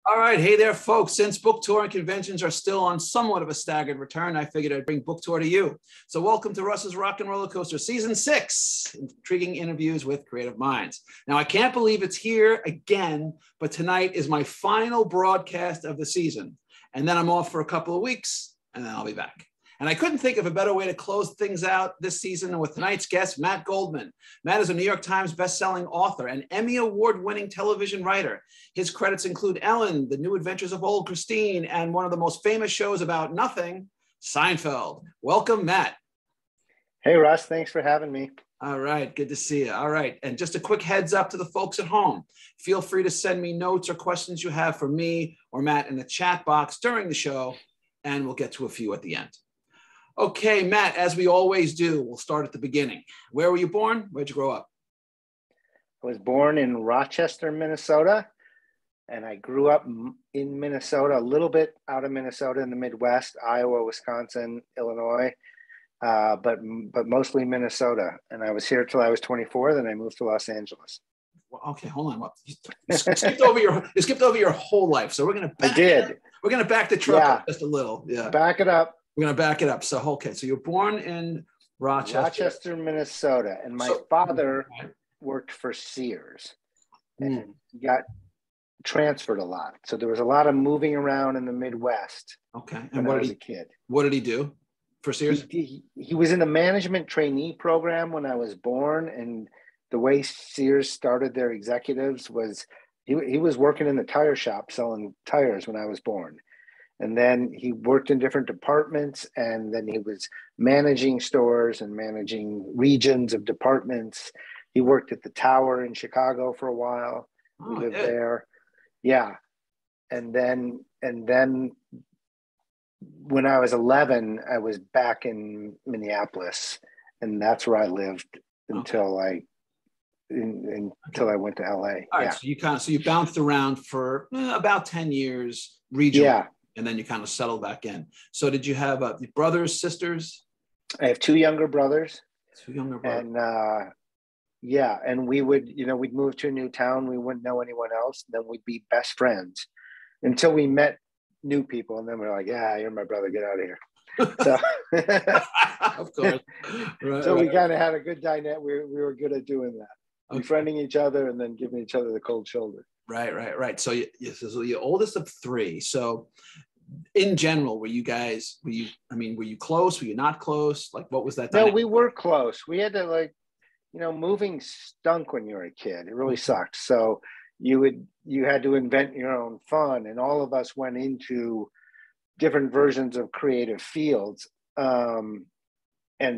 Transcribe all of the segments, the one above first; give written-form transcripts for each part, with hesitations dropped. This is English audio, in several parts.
All right. Hey there, folks. Since book tour and conventions are still on somewhat of a staggered return, I figured I'd bring book tour to you. So welcome to Russ's Rockin' Rollercoaster Season 6, intriguing interviews with creative minds. Now, I can't believe it's here again, but tonight is my final broadcast of the season. And then I'm off for a couple of weeks, and then I'll be back. And I couldn't think of a better way to close things out this season than with tonight's guest, MATT GOLDMAN. MATT is a New York Times bestselling author and Emmy Award-winning television writer. His credits include Ellen, The New Adventures of Old Christine, and one of the most famous shows about nothing, Seinfeld. Welcome, MATT. Hey, Russ. Thanks for having me. All right. Good to see you. All right. And just a quick heads up to the folks at home. Feel free to send me notes or questions you have for me or MATT in the chat box during the show, and we'll get to a few at the end. Okay, MATT, as we always do, we'll start at the beginning. Where were you born? Where'd you grow up? I was born in Rochester, Minnesota, and I grew up in Minnesota, a little bit out of Minnesota in the Midwest, Iowa, Wisconsin, Illinois, but mostly Minnesota. And I was here till I was 24, then I moved to Los Angeles. Well, okay, hold on. You skipped over your whole life, so we're going to back the truck up just a little. Yeah, back it up. We're going to back it up. So, okay. So you're born in Rochester, Minnesota. And my father worked for Sears and got transferred a lot. So there was a lot of moving around in the Midwest. Okay. And when I was a kid. What did he do for Sears? He was in the management trainee program when I was born. And the way Sears started their executives was he was working in the tire shop selling tires when I was born. And then he worked in different departments, and then he was managing stores and managing regions of departments. He worked at the Tower in Chicago for a while. We lived there. Yeah. And then when I was 11, I was back in Minneapolis, and that's where I lived until I went to LA. All right. So you bounced around for about 10 years regionally. Yeah. And then you kind of settled back in. So did you have brothers, sisters? I have two younger brothers. And and we would, we'd move to a new town. We wouldn't know anyone else. And then we'd be best friends until we met new people. And then we're like, yeah, you're my brother. Get out of here. So, of course. Right, we kind of had a good dynamic. We were good at doing that. Befriending each other and then giving each other the cold shoulder. Right. So you're oldest of three. So in general, were you close? Were you not close? Like, what was that? No, we were close. We had to moving stunk when you were a kid. It really sucked. So you had to invent your own fun. And all of us went into different versions of creative fields. And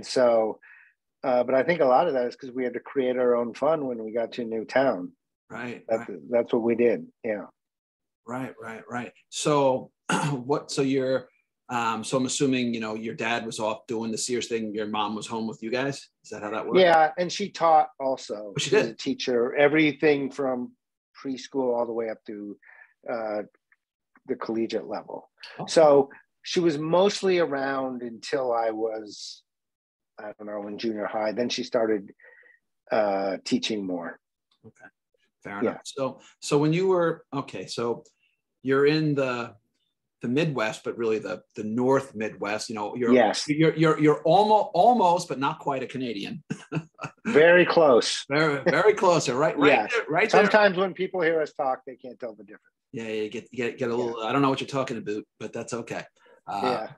so, but I think a lot of that is because we had to create our own fun when we got to a new town. Right. That's what we did. Yeah. Right. So you're, so I'm assuming, your dad was off doing the Sears thing. Your mom was home with you guys. Is that how that worked? Yeah. And she taught also. She was a teacher, everything from preschool all the way up to the collegiate level. Okay. So she was mostly around until I was, I don't know, in junior high. Then she started teaching more. Okay. Fair enough. So when you were, so you're in the Midwest, but really the North Midwest, you're almost, but not quite a Canadian. Very close. Very close. Right there. Sometimes when people hear us talk, they can't tell the difference. Yeah, you get a little, I don't know what you're talking about, but that's okay. Yeah.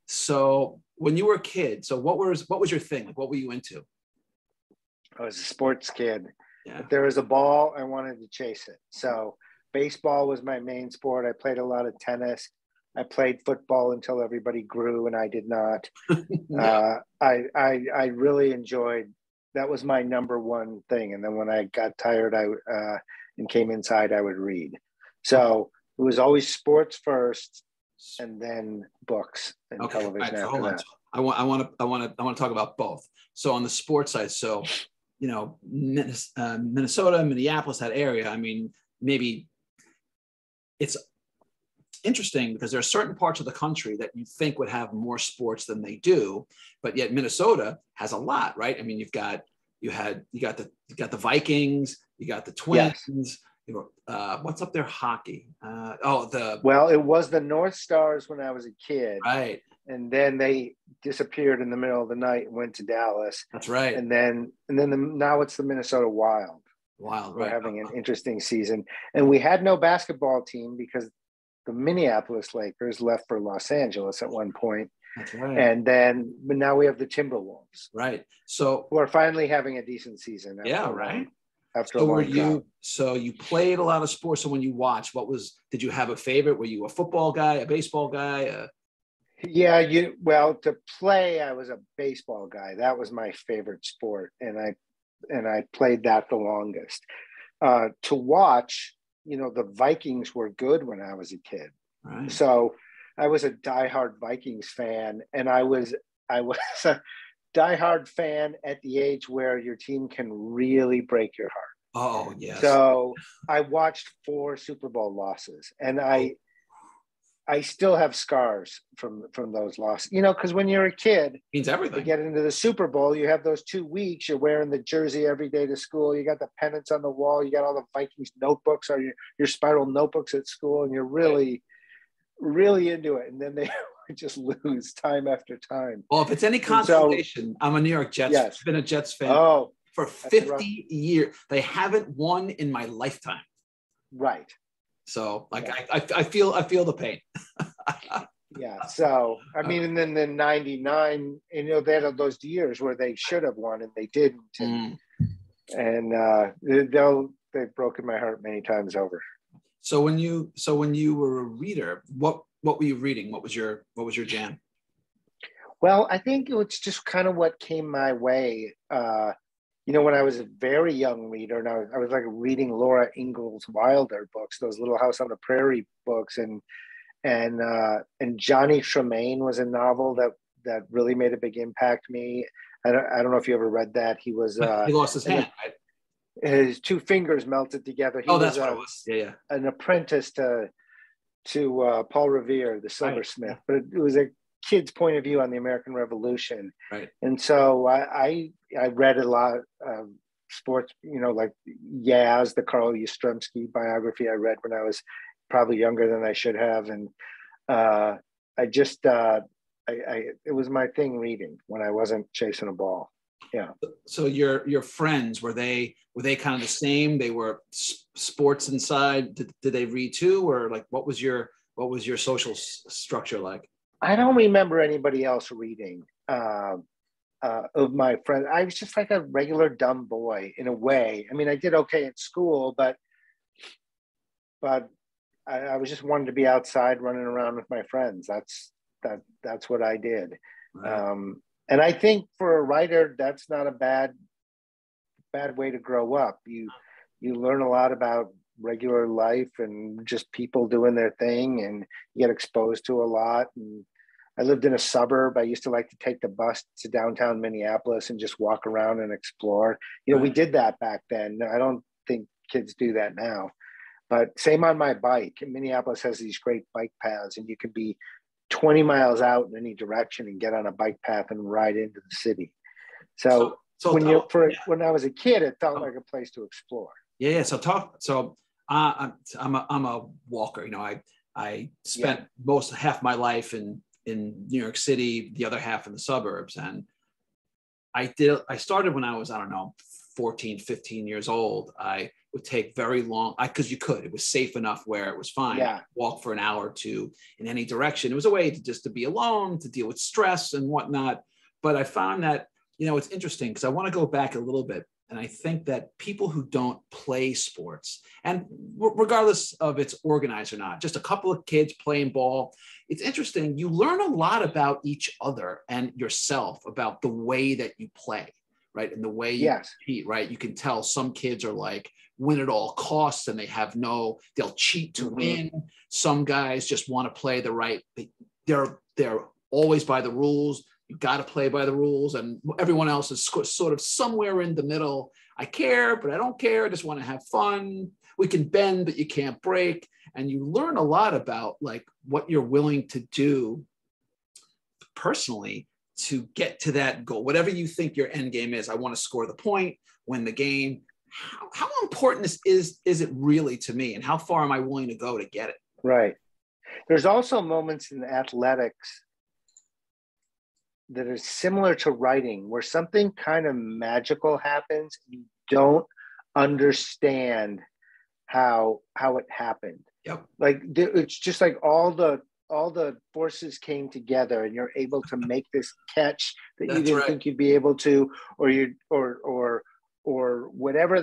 So when you were a kid, so what was your thing? Like, what were you into? I was a sports kid. Yeah. If there was a ball, I wanted to chase it. So baseball was my main sport. I played a lot of tennis. I played football until everybody grew and I did not. I really enjoyed, that was my number one thing. And then when I got tired, and came inside, I would read. So it was always sports first and then books and television after that. I want to talk about both. So on the sports side, Minnesota, Minneapolis, that area, I mean, maybe it's interesting because there are certain parts of the country that you think would have more sports than they do, but yet Minnesota has a lot, right? I mean, you got the Vikings, you got the Twins, what's up there? Hockey. Well, it was the North Stars when I was a kid. Right. And then they disappeared in the middle of the night and went to Dallas. That's right. And then now it's the Minnesota Wild. Wild, We're right. having an interesting season. And we had no basketball team because the Minneapolis Lakers left for Los Angeles at one point. That's right. But now we have the Timberwolves. Right. So who are finally having a decent season. Right. After a long drought. So you played a lot of sports. So when you watched, did you have a favorite? Were you a football guy, a baseball guy? To play, I was a baseball guy. That was my favorite sport. And I played that the longest. To watch, the Vikings were good when I was a kid. Right. So I was a diehard Vikings fan, and I was a diehard fan at the age where your team can really break your heart. Oh, yes. So I watched 4 Super Bowl losses, and I still have scars from those losses. Because when you're a kid, it means everything. You get into the Super Bowl, you have those 2 weeks, you're wearing the jersey every day to school, you got the pennants on the wall, you got all the Vikings notebooks or your spiral notebooks at school, and you're really, really into it. And then they just lose time after time. Well, if it's any consolation, I'm a New York Jets. Yes. Been a Jets fan for 50 years. They haven't won in my lifetime. Right. So I feel the pain. Yeah. So I mean, and then the 99, they had those years where they should have won and they didn't. They've broken my heart many times over. So when you were a reader, what were you reading? What was your jam? Well, I think it was just kind of what came my way. When I was a very young reader, and I was like reading Laura Ingalls Wilder books, those Little House on the Prairie books, and Johnny Tremaine was a novel that really made a big impact me. I don't know if you ever read that. He was he lost his hand, right? His 2 fingers melted together. That's what it was. Yeah. An apprentice to Paul Revere, the silversmith, Right. But it was a kid's point of view on the American Revolution. Right. And so I read a lot of sports, like Yaz, the Carl Yastrzemski biography I read when I was probably younger than I should have. And it was my thing reading when I wasn't chasing a ball. Yeah. So your friends, were they kind of the same? They were sports inside. Did they read too? Or like, what was your social structure like? I don't remember anybody else reading of my friends. I was just like a regular dumb boy in a way. I mean, I did okay at school, but I was just wanted to be outside running around with my friends. That's what I did. Right. And I think for a writer, that's not a bad way to grow up. You learn a lot about regular life and just people doing their thing, and you get exposed to a lot. And I lived in a suburb. I used to like to take the bus to downtown Minneapolis and just walk around and explore. We did that back then. I don't think kids do that now. But same on my bike. Minneapolis has these great bike paths, and you can be 20 miles out in any direction and get on a bike path and ride into the city. So when I was a kid, it felt like a place to explore. Yeah. So I'm a walker. I spent half my life in New York City, the other half in the suburbs. And I started when I was, 14, 15 years old. I would take very long, because it was safe enough where it was fine. Yeah. Walk for an hour or two in any direction. It was a way to be alone, to deal with stress and whatnot. But I found that, it's interesting because I want to go back a little bit. And I think that people who don't play sports, and regardless of it's organized or not, just a couple of kids playing ball, it's interesting. You learn a lot about each other and yourself about the way that you play, right? And the way you compete, right? You can tell some kids are like win at all costs and they'll cheat to win. Some guys just want to play the right. They're always by the rules. You got to play by the rules, and everyone else is sort of somewhere in the middle. I care, but I don't care. I just want to have fun. We can bend, but you can't break. And you learn a lot about like what you're willing to do personally to get to that goal. Whatever you think your end game is, I want to score the point, win the game. how important is it really to me, and how far am I willing to go to get it? Right. There's also moments in athletics that are similar to writing, where something kind of magical happens. You don't understand how it happened. Yep. Like it's just like all the forces came together, and you're able to make this catch that you didn't think you'd be able to, or whatever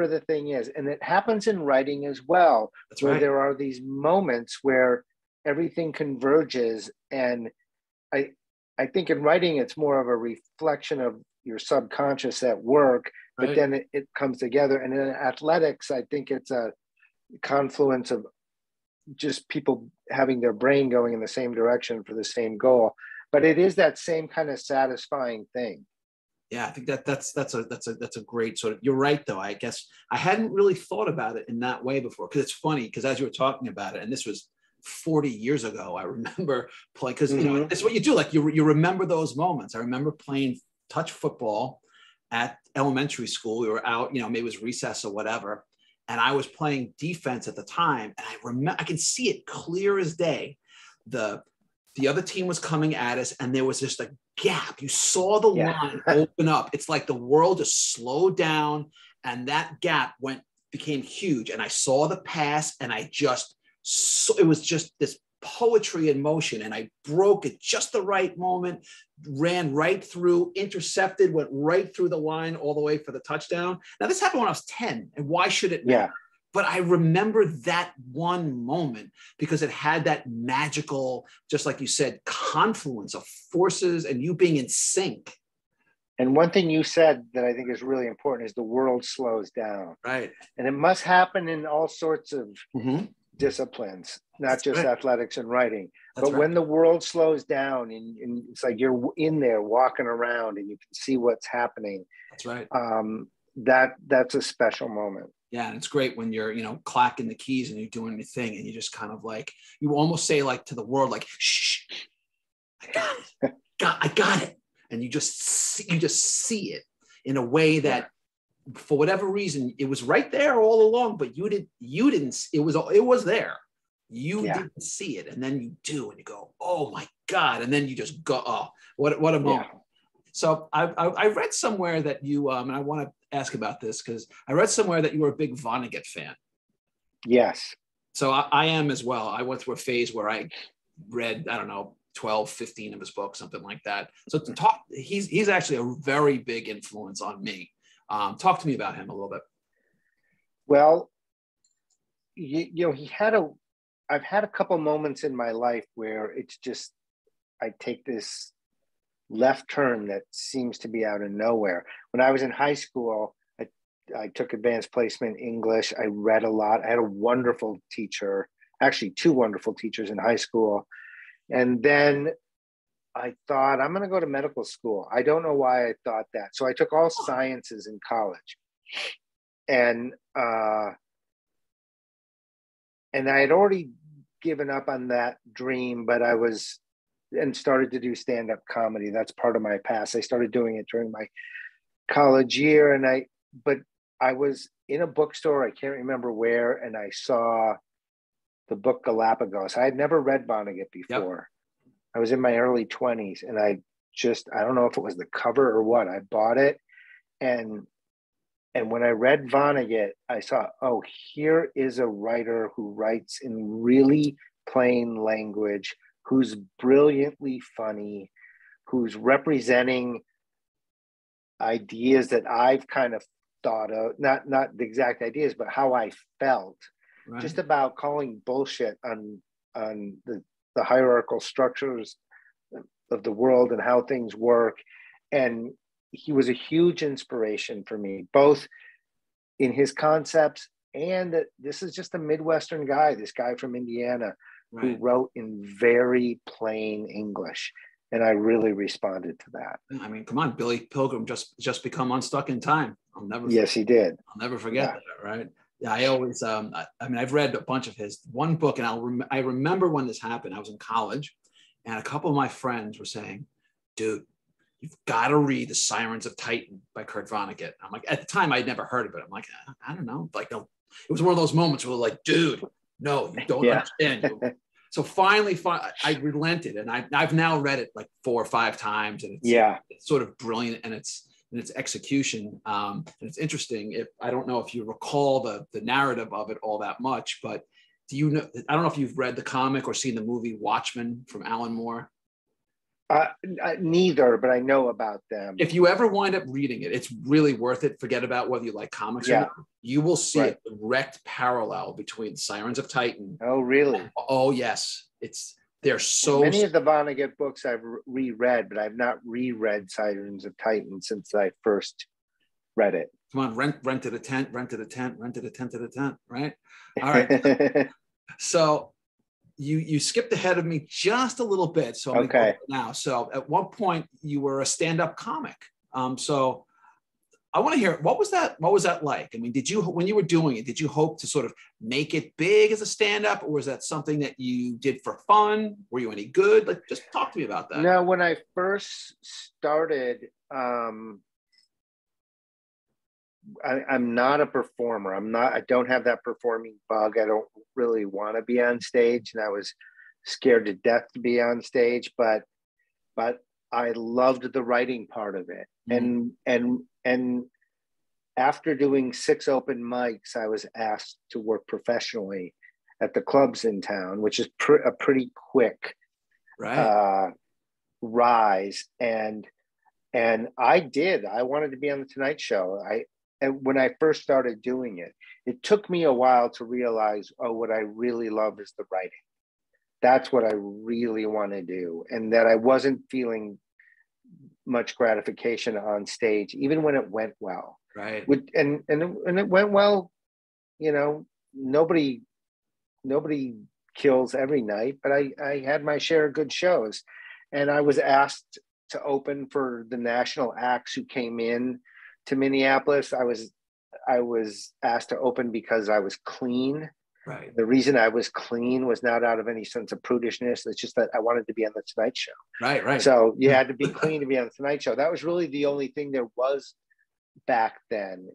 the thing is. And it happens in writing as well. That's where right. there are these moments where everything converges. And I think in writing, it's more of a reflection of your subconscious at work, but then it comes together. And in athletics, I think it's a confluence of just people having their brain going in the same direction for the same goal. But it is that same kind of satisfying thing. Yeah, I think that's a great sort of, you're right though. I guess I hadn't really thought about it in that way before, because it's funny, because as you were talking about it, and this was 40 years ago, I remember playing, because you know, it's what you do, like you remember those moments. I remember playing touch football at elementary school. We were out, you know, maybe it was recess or whatever, and I was playing defense at the time, and I can see it clear as day. The other team was coming at us, and there was just a gap. You saw the line open up. It's like the world just slowed down, and that gap became huge. And I saw the pass, and it was just this poetry in motion, and I broke at just the right moment, ran right through, intercepted, went right through the line all the way for the touchdown. Now, this happened when I was 10, and why should it matter? But I remember that one moment because it had that magical, just like you said, confluence of forces and you being in sync. And one thing you said that I think is really important is the world slows down. Right. And it must happen in all sorts of disciplines, not just athletics and writing. But when the world slows down and it's like you're in there walking around and you can see what's happening. That's right. That's a special moment. Yeah, and it's great when you're, you know, clacking the keys and you're doing your thing, and you just kind of like, you almost say like to the world, like, shh, I got it. And you just see it in a way that for whatever reason, it was right there all along, but you didn't, it was there. You didn't see it. And then you do, and you go, oh my God. And then you just go, oh, what a moment. Yeah. So I read somewhere that you, and I want to ask about this because I read somewhere that you were a big Vonnegut fan. Yes. So I am as well. I went through a phase where I read, I don't know, 12, 15 of his books, something like that. So he's actually a very big influence on me. Talk to me about him a little bit. Well, you know, I've had a couple moments in my life where it's just, I take this left turn that seems to be out of nowhere. When I was in high school, I took advanced placement English. I read a lot. I had a wonderful teacher, actually two wonderful teachers in high school. And then I thought, I'm going to go to medical school. I don't know why I thought that. So I took all sciences in college. And I had already given up on that dream, but and started to do stand-up comedy. That's part of my past. I started doing it during my college year. But I was in a bookstore, I can't remember where, and I saw the book Galapagos. I had never read Vonnegut before. Yep. I was in my early 20s, and I don't know if it was the cover or what. I bought it, and when I read Vonnegut, I saw, oh, here is a writer who writes in really plain language, who's brilliantly funny, who's representing ideas that I've kind of thought of, not the exact ideas, but how I felt, just about calling bullshit on the hierarchical structures of the world and how things work. And he was a huge inspiration for me, both in his concepts and that this is just a Midwestern guy, this guy from Indiana, who wrote in very plain English. And I really responded to that. I mean, come on, Billy Pilgrim just become unstuck in time. Yes, he did. I'll never forget that, right? Yeah, I always, I mean, I've read a bunch of his, one book, and I remember when this happened. I was in college, and a couple of my friends were saying, dude, you've got to read The Sirens of Titan by Kurt Vonnegut. I'm like, at the time I'd never heard of it. I'm like, I don't know. Like, no, it was one of those moments where like, dude, no, you don't understand. So finally, I relented, and I've now read it like 4 or 5 times, and it's sort of brilliant, and its execution. And it's interesting. I don't know if you recall the narrative of it all that much, but do you know? I don't know if you've read the comic or seen the movie Watchmen from Alan Moore. Neither, but I know about them. If you ever wind up reading it, it's really worth it. Forget about whether you like comics or not. You will see a direct parallel between Sirens of Titan. Oh, really? Oh, yes. They're so... Many of the Vonnegut books I've reread, but I've not reread Sirens of Titan since I first read it. Come on, rented a tent, rented a tent to the tent, right? All right. So... You skipped ahead of me just a little bit, so I'm going to go now. So at one point you were a stand-up comic. So I want to hear, what was that like? I mean, when you were doing it, did you hope to sort of make it big as a stand-up, or was that something that you did for fun? Were you any good? Like, just talk to me about that. No, when I first started, I'm not a performer. I don't have that performing bug. I don't really want to be on stage, and I was scared to death to be on stage, but I loved the writing part of it. And after doing 6 open mics, I was asked to work professionally at the clubs in town, which is a pretty quick rise. And I did. I wanted to be on the Tonight Show. And when I first started doing it, it took me a while to realize, what I really love is the writing. That's what I really want to do. And that I wasn't feeling much gratification on stage, even when it went well. Right. And it went well, nobody kills every night, but I had my share of good shows. And I was asked to open for the national acts who came in to Minneapolis. I was asked to open because I was clean. Right. The reason I was clean was not out of any sense of prudishness. It's just that I wanted to be on the Tonight Show. Right. So you had to be clean to be on the Tonight Show. That was really the only thing there was back then,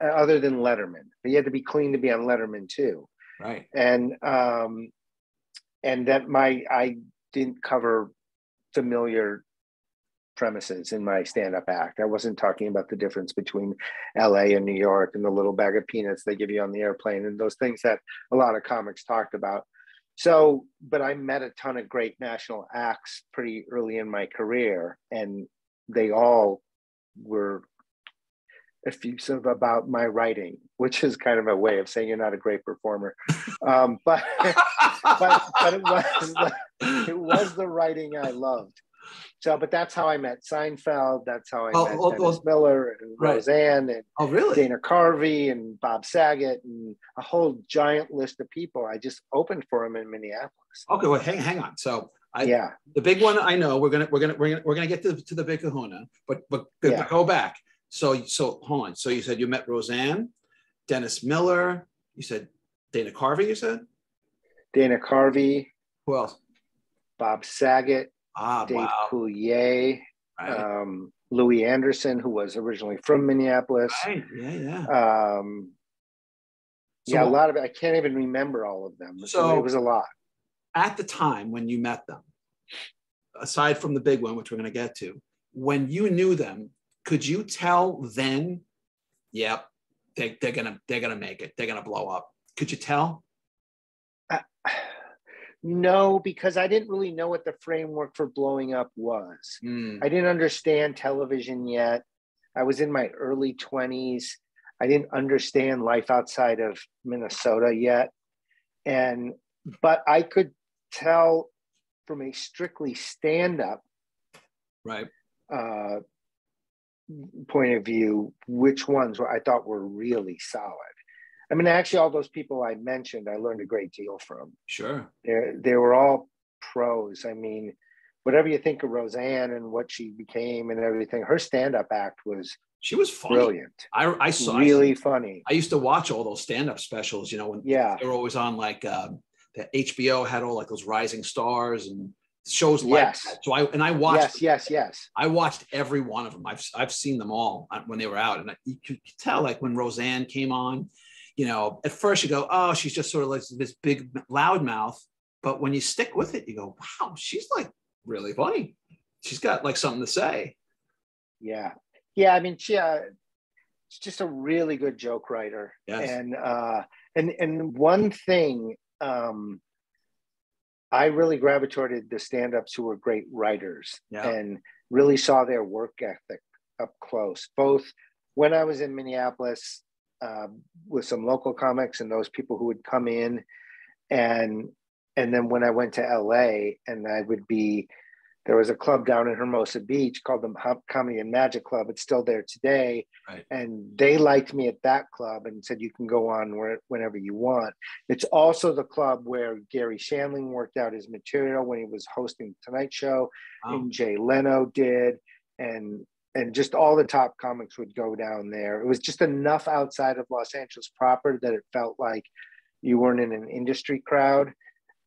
other than Letterman. But you had to be clean to be on Letterman too. Right. And that I didn't cover familiar premises in my stand-up act. I wasn't talking about the difference between LA and New York and the little bag of peanuts they give you on the airplane and those things that a lot of comics talked about. So, but I met a ton of great national acts pretty early in my career, and they all were effusive about my writing, which is kind of a way of saying you're not a great performer. But it was the writing I loved. So, but that's how I met Seinfeld. That's how I met Dennis Miller and Roseanne and Dana Carvey and Bob Saget and a whole giant list of people. I just opened for them in Minneapolis. Okay, well, hang on. So, the big one I know we're gonna get to the big kahuna, but go back. So hold on. So you said you met Roseanne, Dennis Miller. You said Dana Carvey. You said Dana Carvey. Who else? Bob Saget. Dave Coulier, Louis Anderson, who was originally from Minneapolis. Right. Yeah. A lot of it. I can't even remember all of them. So it was a lot. At the time when you met them, aside from the big one, which we're going to get to, when you knew them, could you tell then, yep, they're gonna make it. They're gonna blow up. Could you tell? No, because I didn't really know what the framework for blowing up was. I didn't understand television yet. I was in my early 20s. I didn't understand life outside of Minnesota yet. But I could tell from a strictly stand-up point of view, which ones I thought were really solid. I mean, actually, all those people I mentioned, I learned a great deal from. Sure. They were all pros. I mean, whatever you think of Roseanne and what she became and everything, her stand-up act was funny. Brilliant. I saw really funny. I used to watch all those stand-up specials, when they were always on, like the HBO had all like those rising stars, and shows like that. So I watched. Yes. I watched every one of them. I've seen them all when they were out, and you could tell, like when Roseanne came on, you know, at first you go, oh, she's just sort of like this big loudmouth, but when you stick with it, you go, wow, she's like really funny. She's got like something to say. Yeah. I mean, she's just a really good joke writer. Yes. And one thing, I really gravitated to stand-ups who were great writers and really saw their work ethic up close, both when I was in Minneapolis with some local comics and those people who would come in, and then when I went to LA, and there was a club down in Hermosa Beach called the Comedy and Magic Club. It's still there today. Right. And they liked me at that club and said, you can go on whenever you want. It's also the club where Gary Shandling worked out his material when he was hosting The Tonight Show. Wow. And Jay Leno did. And just all the top comics would go down there. It was just enough outside of Los Angeles proper that it felt like you weren't in an industry crowd.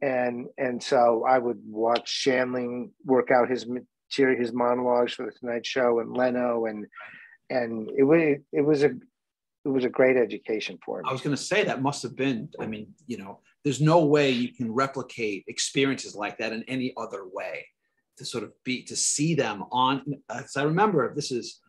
And so I would watch Shandling work out his material, his monologues for The Tonight Show, and Leno, and it was a great education for me. I was going to say that must have been. I mean, you know, there's no way you can replicate experiences like that in any other way. To sort of to see them on. As I remember, this is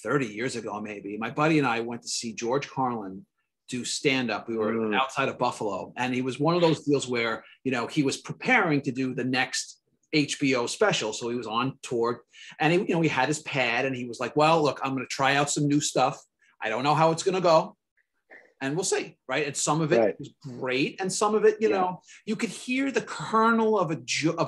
30 years ago, maybe. My buddy and I went to see George Carlin do stand-up. We were outside of Buffalo, and he was one of those deals where, you know, he was preparing to do the next HBO special, so he was on tour, and he, you know, he had his pad, and he was like, well, look, I'm going to try out some new stuff. I don't know how it's going to go, and we'll see, right? And some of it was great, and some of it, you know, you could hear the kernel of a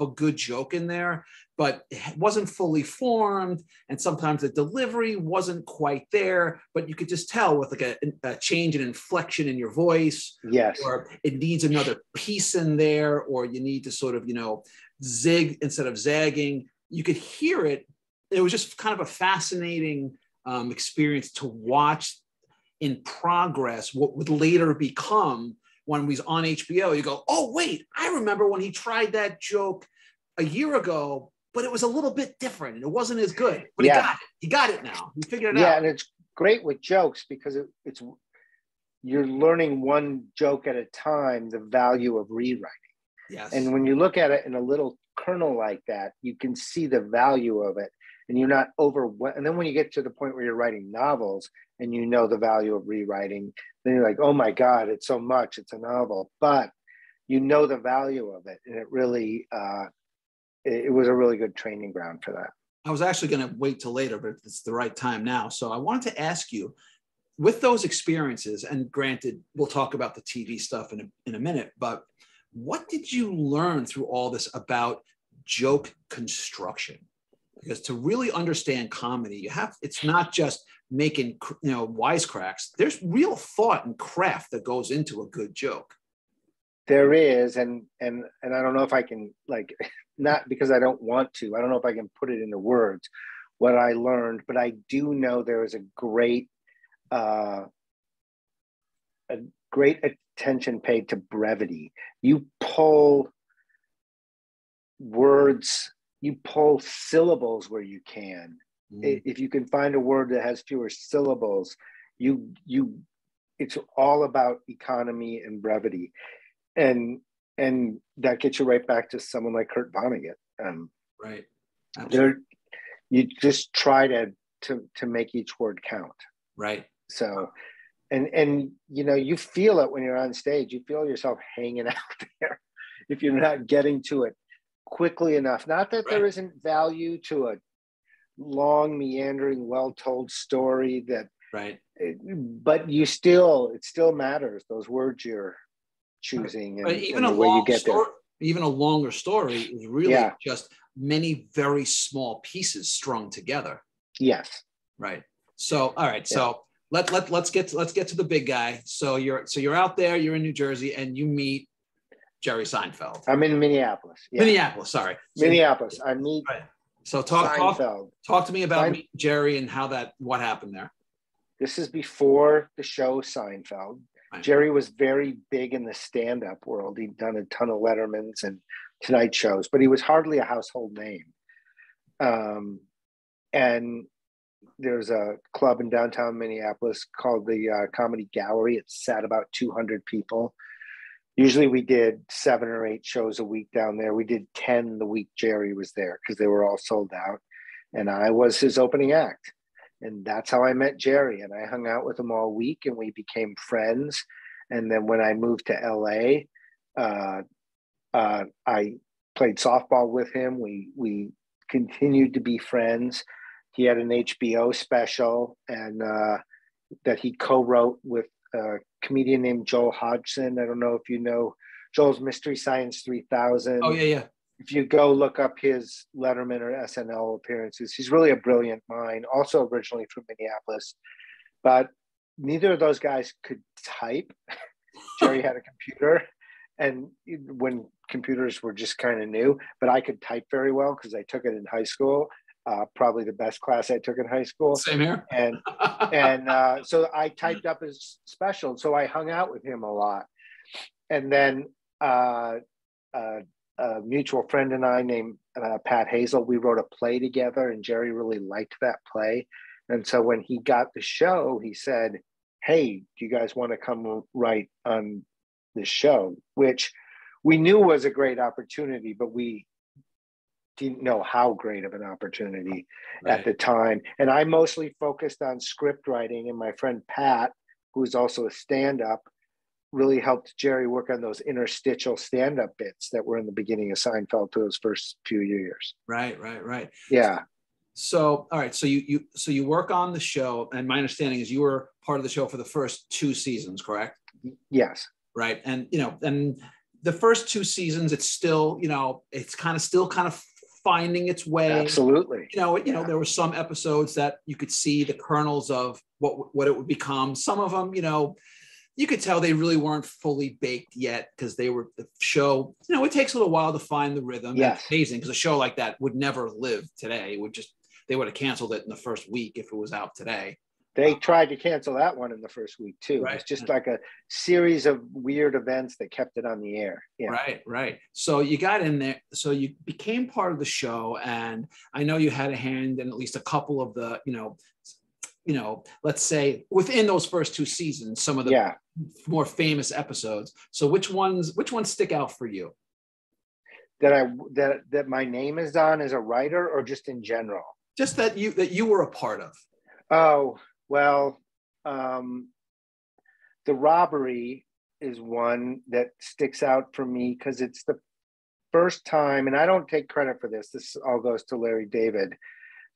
good joke in there, but it wasn't fully formed, and sometimes the delivery wasn't quite there, but you could just tell with like a change in inflection in your voice, or it needs another piece in there, or you need to sort of, you know, zig instead of zagging. You could hear it. It was just kind of a fascinating experience to watch in progress what would later become, when we was on HBO, you go, oh, wait, I remember when he tried that joke a year ago, but it was a little bit different and it wasn't as good, but he got it now. He figured it out. Yeah, and it's great with jokes because it's you're learning one joke at a time, the value of rewriting. Yes. And when you look at it in a little kernel like that, you can see the value of it, and you're not overwhelmed. And then when you get to the point where you're writing novels and you know the value of rewriting, then you're like, oh my God, it's so much, it's a novel, but you know the value of it. And it really, it was a really good training ground for that. I was actually going to wait till later, but it's the right time now. So I wanted to ask you, with those experiences, and granted, we'll talk about the TV stuff in a minute, but what did you learn through all this about joke construction? Because to really understand comedy, it's not just making, you know, wisecracks. There's real thought and craft that goes into a good joke. There is, and I don't know if I can, like, not because I don't want to, I don't know if I can put it into words what I learned, but I do know there is a great attention paid to brevity. You pull words, you pull syllables where you can. If you can find a word that has fewer syllables, it's all about economy and brevity. And that gets you right back to someone like Kurt Vonnegut. Right. You just try to make each word count. Right. So, and you know, you feel it when you're on stage. You feel yourself hanging out there if you're not getting to it quickly enough. Not that there isn't value to a long, meandering, well-told story but it still matters, those words you're choosing, and even the way you get there. Even a longer story is really just many very small pieces strung together. Yes. Right. So, all right. So let's get to the big guy. So you're out there, you're in New Jersey, and you meet Jerry Seinfeld. I'm in Minneapolis. Yeah. Minneapolis, sorry. Minneapolis. I meet So Seinfeld. Talk to me about meeting Jerry and what happened there. This is before the show Seinfeld. Right. Jerry was very big in the stand-up world. He'd done a ton of Lettermans and Tonight shows, but he was hardly a household name. And there's a club in downtown Minneapolis called the Comedy Gallery. It sat about 200 people. Usually we did 7 or 8 shows a week down there. We did 10 the week Jerry was there because they were all sold out. And I was his opening act. And that's how I met Jerry. And I hung out with him all week and we became friends. And then when I moved to LA, I played softball with him. We continued to be friends. He had an HBO special and that he co-wrote with a comedian named Joel Hodgson. I don't know if you know Joel's Mystery Science 3000. Oh, yeah. If you go look up his Letterman or SNL appearances, he's really a brilliant mind, also originally from Minneapolis. But neither of those guys could type. Jerry had a computer, and when computers were just kind of new, but I could type very well because I took it in high school. Probably the best class I took in high school. Same here. And so I typed up his special. So I hung out with him a lot. And then a mutual friend and I named Pat Hazel, we wrote a play together and Jerry really liked that play. And so when he got the show, he said, hey, do you guys want to come write on this show? Which we knew was a great opportunity, but we didn't know how great of an opportunity at the time. And I mostly focused on script writing, and my friend Pat, who's also a stand-up, really helped Jerry work on those interstitial stand-up bits that were in the beginning of Seinfeld to those first few years. Right. Yeah. So, all right. So you work on the show, and my understanding is you were part of the show for the first 2 seasons, correct? Yes. Right. And, and the first 2 seasons, it's still, it's still finding its way. Absolutely. There were some episodes that you could see the kernels of what it would become. Some of them, you could tell they really weren't fully baked yet because the show, it takes a little while to find the rhythm. Yes. It's amazing because a show like that would never live today. They would have canceled it in the first week if it was out today. They tried to cancel that one in the first week too. Right. It's just like a series of weird events that kept it on the air. Yeah. Right. So you got in there. So you became part of the show, and I know you had a hand in at least a couple of the, let's say within those first 2 seasons, some of the more famous episodes. So which ones stick out for you? That my name is on as a writer, or just in general? Just that you were a part of. Oh, well, the robbery is one that sticks out for me because it's the first time, and I don't take credit for this. This all goes to Larry David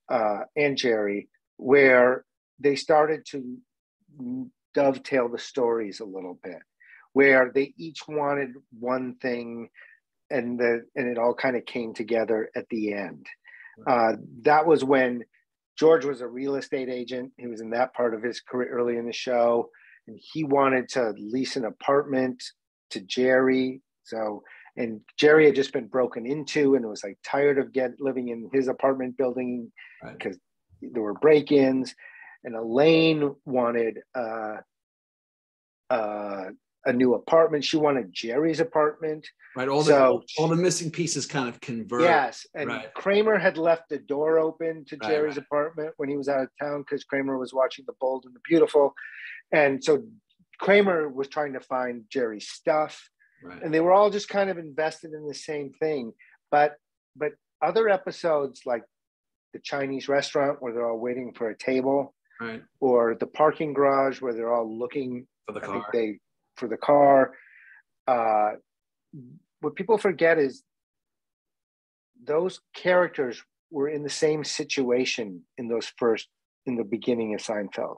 and Jerry, where they started to dovetail the stories a little bit, where they each wanted one thing, and it all kind of came together at the end. That was when George was a real estate agent. He was in that part of his career early in the show, and he wanted to lease an apartment to Jerry. And Jerry had just been broken into and was like tired of living in his apartment building because there were break-ins. And Elaine wanted a new apartment. She wanted Jerry's apartment. Right. All the missing pieces kind of converge. Yes. And Kramer had left the door open to Jerry's apartment when he was out of town because Kramer was watching The Bold and the Beautiful. And so Kramer was trying to find Jerry's stuff. Right. And they were all just kind of invested in the same thing. But other episodes like the Chinese restaurant where they're all waiting for a table, or the parking garage where they're all looking for the car. For the car. What people forget is those characters were in the same situation in the beginning of Seinfeld.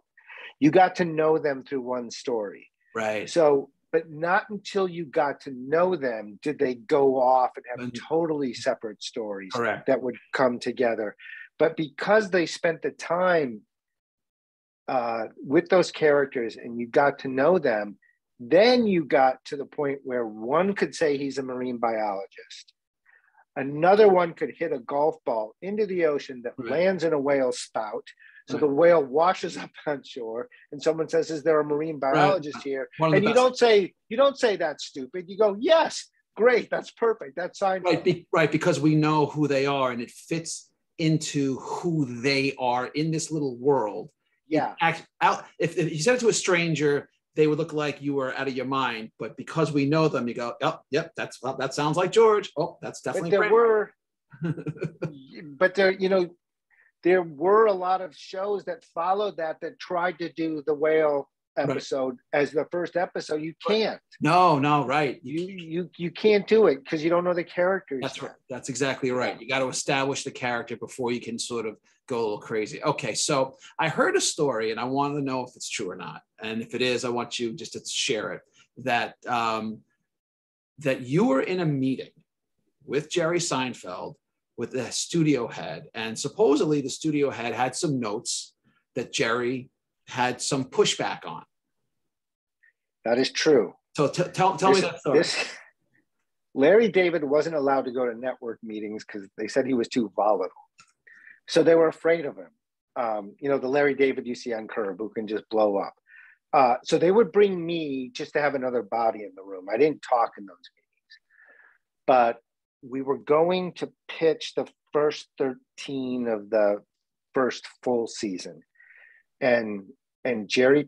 You got to know them through one story. Right. So, but not until you got to know them did they go off and have totally separate stories that would come together. But because they spent the time with those characters and you got to know them, then you got to the point where one could say he's a marine biologist. Another one could hit a golf ball into the ocean that lands in a whale spout. So the whale washes up on shore and someone says, is there a marine biologist here? And you don't say that's stupid. You go, yes, great, that's perfect. That's Seinfeld. Right, because we know who they are and it fits into who they are in this little world. Yeah. If you said it to a stranger, they would look like you were out of your mind. But because we know them, you go, oh, yep, that sounds like George. Oh, that's definitely. But there were a lot of shows that followed that tried to do the whale episode as the first episode. You can't. No, right. You can't do it because you don't know the characters. That's right. That's exactly right. You got to establish the character before you can sort of go a little crazy. Okay, so I heard a story and I wanted to know if it's true or not. And if it is, I want you just to share it. That you were in a meeting with Jerry Seinfeld, with the studio head, and supposedly the studio head had some notes that Jerry had some pushback on. That is true. So tell me that story. Larry David wasn't allowed to go to network meetings because they said he was too volatile. So they were afraid of him. The Larry David you see on Curb who can just blow up. So they would bring me just to have another body in the room. I didn't talk in those meetings. But we were going to pitch the first 13 of the first full season. And Jerry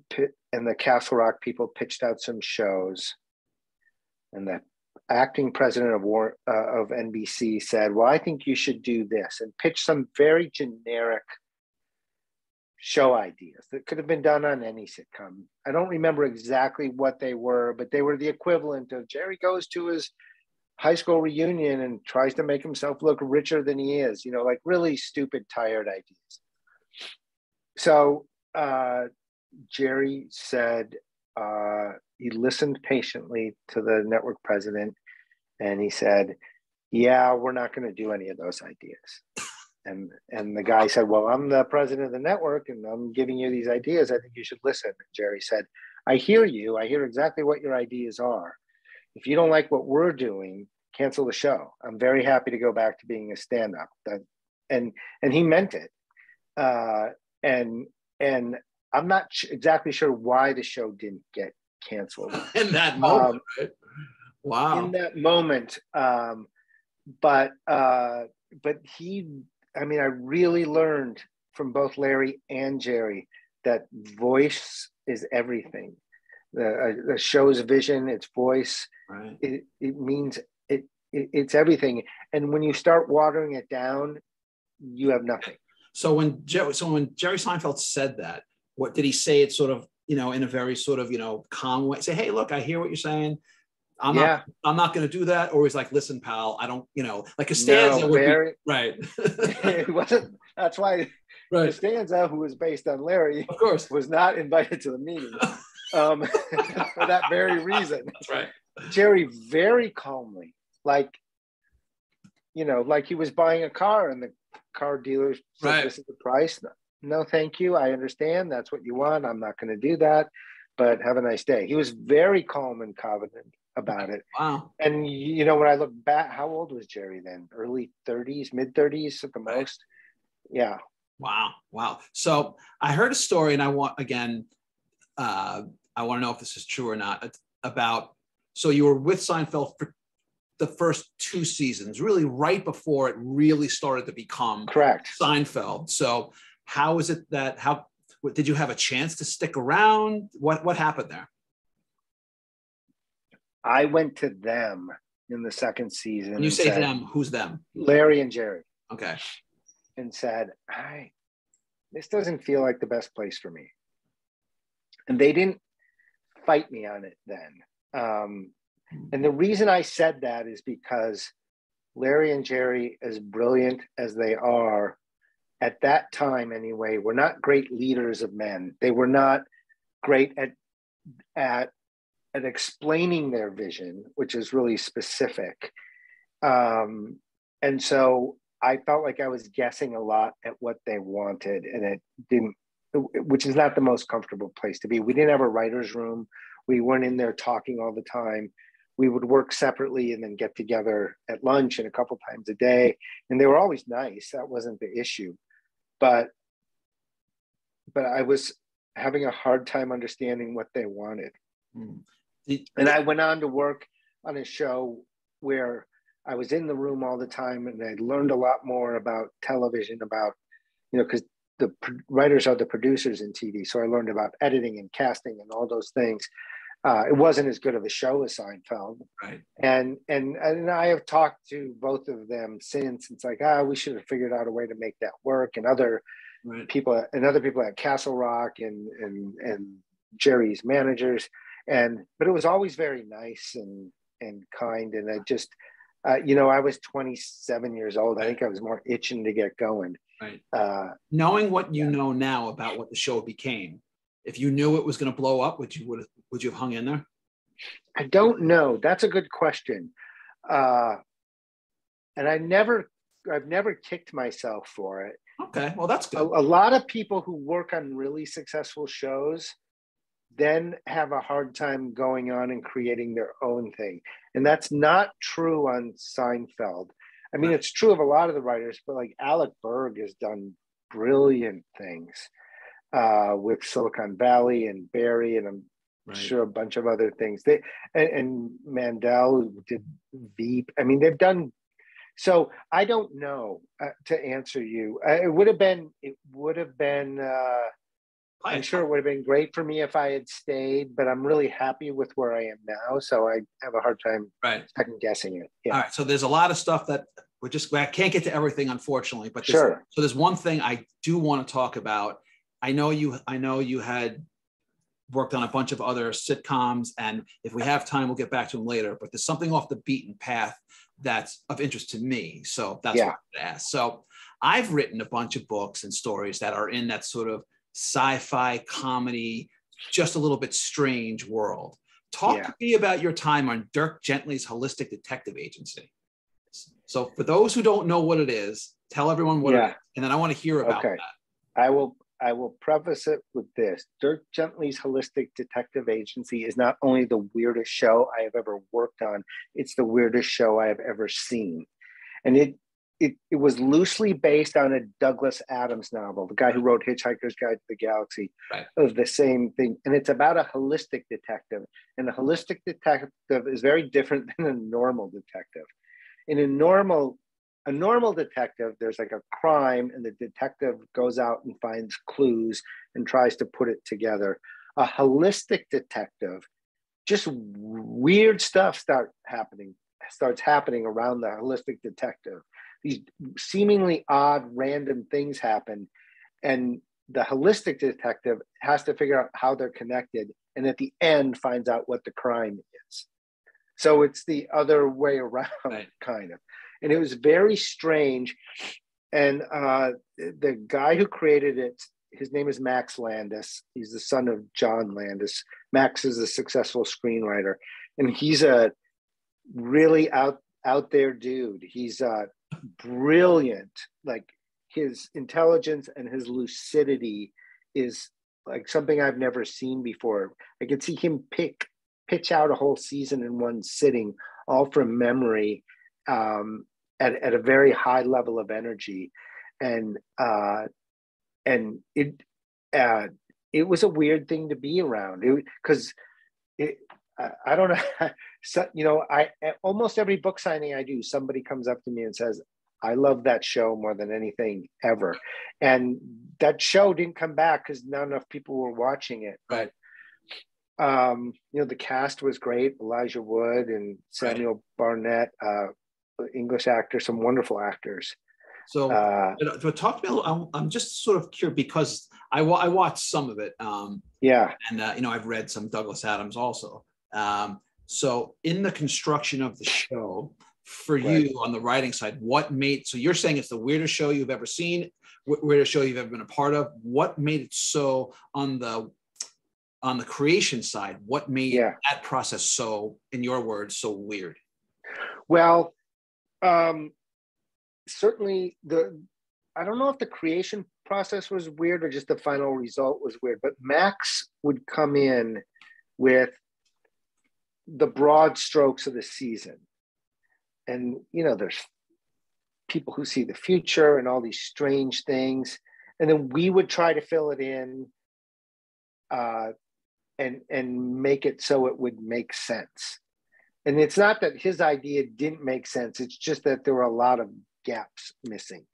and the Castle Rock people pitched out some shows. And the acting president of NBC said, well, I think you should do this, and pitch some very generic show ideas that could have been done on any sitcom. I don't remember exactly what they were, but they were the equivalent of Jerry goes to his high school reunion and tries to make himself look richer than he is, like really stupid, tired ideas. So Jerry said he listened patiently to the network president and he said, yeah, we're not going to do any of those ideas. And the guy said, well, I'm the president of the network and I'm giving you these ideas. I think you should listen. And Jerry said, I hear you. I hear exactly what your ideas are. If you don't like what we're doing, cancel the show. I'm very happy to go back to being a stand-up. And he meant it. And I'm not exactly sure why the show didn't get canceled. In that moment, right? Wow. In that moment. But I really learned from both Larry and Jerry that voice is everything. The show's vision, its voice, right. It means it's everything. And when you start watering it down, you have nothing. So when Jerry Seinfeld said that, what did he say? It sort of, in a very sort of, calm way. Say, hey, look, I hear what you're saying. I'm not going to do that. Or he's like, listen, pal, I don't, like Costanza would be, right. It wasn't. That's why right. Costanza, who was based on Larry, of course, was not invited to the meeting for that very reason. That's right. Jerry very calmly, like he was buying a car and the car dealer said, right. This is the price. No, thank you. I understand. That's what you want. I'm not going to do that, but have a nice day. He was very calm and confident about it. Wow. And, when I look back, how old was Jerry then? Early 30s, mid 30s at the most? Yeah. Wow. So I heard a story and I want to know if this is true or not so you were with Seinfeld for the first 2 seasons, really right before it really started to become correct Seinfeld. So how is it did you have a chance to stick around? What happened there? I went to them in the second season. When you say them, who's them? Larry and Jerry. Okay. And said, this doesn't feel like the best place for me. And they didn't fight me on it then. And the reason I said that is because Larry and Jerry, as brilliant as they are, at that time anyway, were not great leaders of men. They were not great at explaining their vision, which is really specific. And so I felt like I was guessing a lot at what they wanted, and it didn't, which is not the most comfortable place to be. We didn't have a writer's room. We weren't in there talking all the time. We would work separately and then get together at lunch and a couple times a day. And they were always nice. That wasn't the issue. But I was having a hard time understanding what they wanted. And I went on to work on a show where I was in the room all the time, and I learned a lot more about television, about, because the writers are the producers in TV. So I learned about editing and casting and all those things. It wasn't as good of a show as Seinfeld. Right. And I have talked to both of them since. It's like, we should have figured out a way to make that work. And other people at Castle Rock and Jerry's managers. But it was always very nice and kind. And I just, I was 27 years old. I think I was more itching to get going. Right. Knowing what you know now about what the show became, if you knew it was going to blow up, would you have hung in there? I don't know. That's a good question. And I've never kicked myself for it. Okay, well, that's good. A lot of people who work on really successful shows then have a hard time going on and creating their own thing. And that's not true on Seinfeld. I mean, it's true of a lot of the writers, but like Alec Berg has done brilliant things with Silicon Valley and Barry, and I'm sure a bunch of other things. And Mandel, who did Veep. I mean, they've done. So I don't know to answer you. It would have been. I'm sure it would have been great for me if I had stayed, but I'm really happy with where I am now. So I have a hard time second guessing it. Yeah. All right. So there's a lot of stuff that I can't get to everything, unfortunately, but sure. So there's one thing I do want to talk about. I know you had worked on a bunch of other sitcoms, and if we have time, we'll get back to them later, but there's something off the beaten path that's of interest to me. So that's what I asked. So I've written a bunch of books and stories that are in that sort of sci-fi comedy, just a little bit strange world. Talk to me about your time on Dirk Gently's Holistic Detective Agency. So for those who don't know what it is, tell everyone what it is, and then I want to hear about that. I will preface it with this. Dirk Gently's Holistic Detective Agency is not only the weirdest show I have ever worked on, it's the weirdest show I have ever seen. And it was loosely based on a Douglas Adams novel, the guy who wrote Hitchhiker's Guide to the Galaxy, of the same thing. And it's about a holistic detective. And a holistic detective is very different than a normal detective. In a normal detective, there's like a crime and the detective goes out and finds clues and tries to put it together. A holistic detective, just weird stuff starts happening around the holistic detective. These seemingly odd, random things happen, and the holistic detective has to figure out how they're connected, and at the end finds out what the crime is. So it's the other way around, kind of. And it was very strange. And the guy who created it, his name is Max Landis. He's the son of John Landis. Max is a successful screenwriter, and he's a really out there dude. He's brilliant. Like, his intelligence and his lucidity is like something I've never seen before. I could see him pitch out a whole season in one sitting, all from memory, at a very high level of energy. And it was a weird thing to be around, because I don't know. So, almost every book signing I do, somebody comes up to me and says, I love that show more than anything ever. And that show didn't come back because not enough people were watching it. But, the cast was great. Elijah Wood and Samuel Barnett, English actors, some wonderful actors. So talk to me. I'm just sort of curious because I watched some of it. And I've read some Douglas Adams also. So in the construction of the show, for you on the writing side, so you're saying it's the weirdest show you've ever seen, weirdest show you've ever been a part of. What made it so on the creation side? What made that process so, in your words, so weird? Well, certainly I don't know if the creation process was weird or just the final result was weird, but Max would come in with the broad strokes of the season. And, there's people who see the future and all these strange things. And then we would try to fill it in and make it so it would make sense. And it's not that his idea didn't make sense. It's just that there were a lot of gaps missing.